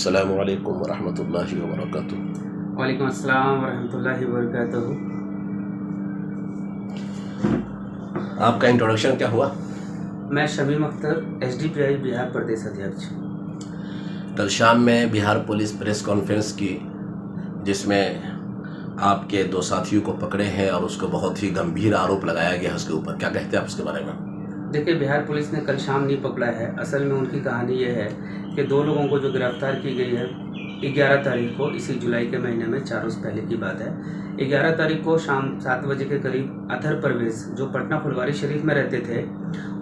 अस्सलामु अलैकुम वरहमतुल्लाहि वबरकातुहू। वालेकुम अस्सलाम वरहमतुल्लाहि वबरकातुहू। आपका इंट्रोडक्शन क्या हुआ? मैं शमीम अख्तर, SDPI बिहार प्रदेश अध्यक्ष। कल शाम में बिहार पुलिस प्रेस कॉन्फ्रेंस की, जिसमें आपके दो साथियों को पकड़े हैं और उसको बहुत ही गंभीर आरोप लगाया गया है उसके ऊपर, क्या कहते हैं आप उसके बारे में? देखिए, बिहार पुलिस ने कल शाम नहीं पकड़ा है। असल में उनकी कहानी ये है कि दो लोगों को जो गिरफ्तार की गई है 11 तारीख को, इसी जुलाई के महीने में, 4 रोज़ पहले की बात है। 11 तारीख को शाम 7 बजे के करीब अतहर परवेज़, जो पटना फुलवारी शरीफ में रहते थे,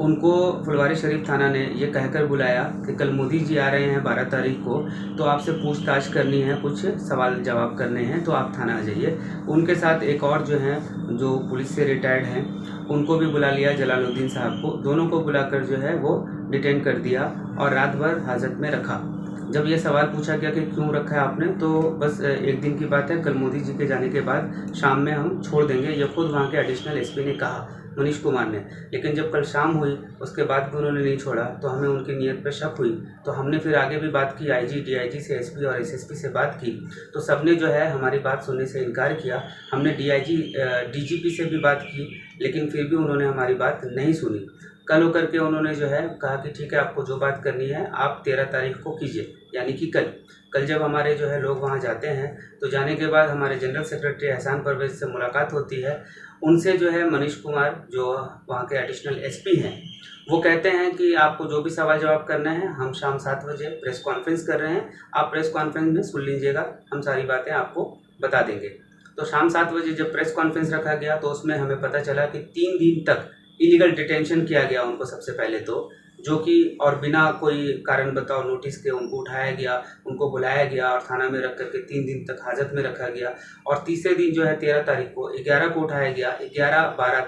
उनको फुलवारी शरीफ थाना ने ये कहकर बुलाया कि कल मोदी जी आ रहे हैं 12 तारीख को, तो आपसे पूछताछ करनी है, कुछ सवाल जवाब करने हैं, तो आप थाना आ जाइए। उनके साथ एक और जो हैं, जो पुलिस से रिटायर्ड हैं, उनको भी बुला लिया, जलालुद्दीन साहब को। दोनों को बुलाकर जो है वो डिटेन कर दिया और रात भर हाजत में रखा। जब ये सवाल पूछा गया कि क्यों रखा है आपने, तो बस एक दिन की बात है, कल मोदी जी के जाने के बाद शाम में हम छोड़ देंगे, ये खुद वहाँ के एडिशनल SP ने कहा, मनीष कुमार ने। लेकिन जब कल शाम हुई, उसके बाद भी उन्होंने नहीं छोड़ा, तो हमें उनकी नीयत पर शक हुई। तो हमने फिर आगे भी बात की, IG, DIG से, SP और SSP से बात की, तो सबने जो है हमारी बात सुनने से इनकार किया। हमने DGP से भी बात की, लेकिन फिर भी उन्होंने हमारी बात नहीं सुनी। कल होकर के उन्होंने जो है कहा कि ठीक है, आपको जो बात करनी है आप 13 तारीख को कीजिए, यानी कि कल जब हमारे जो है लोग वहाँ जाते हैं, तो जाने के बाद हमारे जनरल सेक्रेटरी एहसान परवेज़ से मुलाकात होती है। उनसे जो है मनीष कुमार, जो वहाँ के एडिशनल SP हैं, वो कहते हैं कि आपको जो भी सवाल जवाब करना है, हम शाम 7 बजे प्रेस कॉन्फ्रेंस कर रहे हैं, आप प्रेस कॉन्फ्रेंस में सुन लीजिएगा, हम सारी बातें आपको बता देंगे। तो शाम 7 बजे जब प्रेस कॉन्फ्रेंस रखा गया, तो उसमें हमें पता चला कि 3 दिन तक इलीगल डिटेंशन किया गया उनको, सबसे पहले तो, जो कि और बिना कोई कारण बताओ नोटिस के उनको उठाया गया, उनको बुलाया गया और थाना में रख करके 3 दिन तक हाजत में रखा गया। और तीसरे दिन जो है 13 तारीख को, 11 को उठाया गया, 11, 12,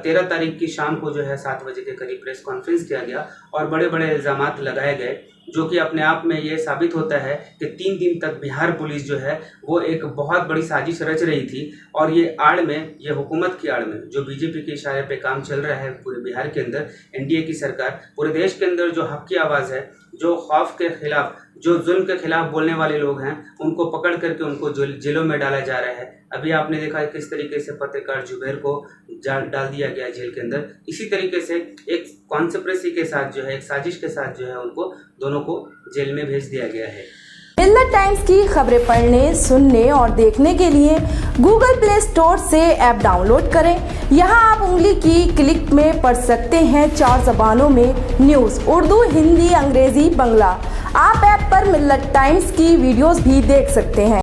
13 तारीख की शाम को जो है 7 बजे के करीब प्रेस कॉन्फ्रेंस किया गया और बड़े बड़े इल्ज़ामात लगाए गए, जो कि अपने आप में ये साबित होता है कि 3 दिन तक बिहार पुलिस जो है वो एक बहुत बड़ी साजिश रच रही थी। और ये आड़ में, ये हुकूमत की आड़ में, जो BJP के इशारे पे काम चल रहा है पूरे बिहार के अंदर, NDA की सरकार, पूरे देश के अंदर जो हक की आवाज़ है, जो खौफ के खिलाफ, जो जुल्म के खिलाफ बोलने वाले लोग हैं, उनको पकड़ करके उनको जेलों में डाला जा रहा है। अभी आपने देखा किस तरीके से पत्रकार जुबैर को डाल दिया गया जेल के अंदर। इसी तरीके से एक कॉन्स्पिरेसी के साथ जो है, एक साजिश के साथ जो है, उनको दोनों को जेल में भेज दिया गया है। मिल्लत टाइम्स की खबरें पढ़ने, सुनने और देखने के लिए गूगल प्ले स्टोर से ऐप डाउनलोड करें। यहां आप उंगली की क्लिक में पढ़ सकते हैं 4 ज़बानों में न्यूज़, उर्दू, हिंदी, अंग्रेजी, बंगला। आप ऐप पर मिल्लत टाइम्स की वीडियोस भी देख सकते हैं।